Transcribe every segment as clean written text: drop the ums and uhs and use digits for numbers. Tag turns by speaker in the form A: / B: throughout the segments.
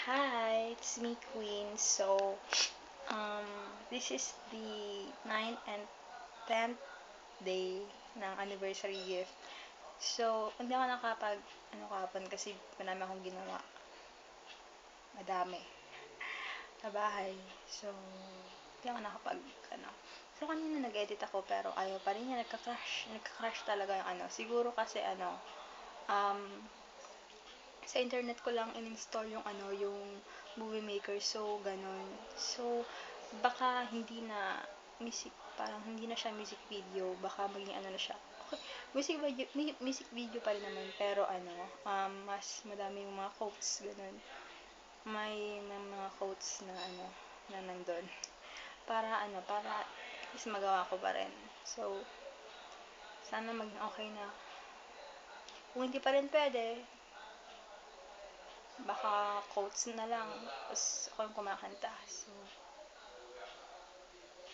A: Hi, it's me, Queen. So, this is the 9th and 10th day ng anniversary gift. So, hindi ako kahapon kasi marami akong ginawa. Madami. Sa bahay. So, hindi ako So, kanina nag-edit ako pero ayaw pa rin niya. Nagka-crash talaga yung Siguro kasi um, sa internet ko lang in-install yung movie maker. So, ganon. So, baka parang hindi na siya music video. Baka maging na siya. Okay, music video pa rin naman. Pero mas madami yung mga quotes, ganon. May mga quotes na nandun. Para at least magawa ko pa rin. So, sana maging okay na. Kung hindi pa rin pwede, baka quotes na lang. Tapos ako yung kumakanta. So,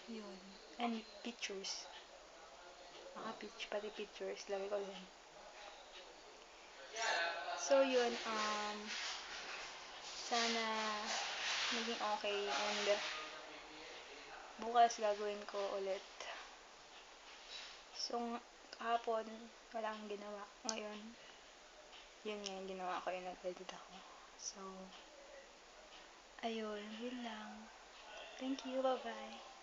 A: yun. And pictures. Pati pictures. Lagay ko din. So, yun. Sana maging okay. And bukas gagawin ko ulit. So, kahapon, wala akong ginawa. Ngayon, yun nga yung ginawa ko. Yung nag-edit ako. So, ayun. Yun lang. Thank you. Bye-bye.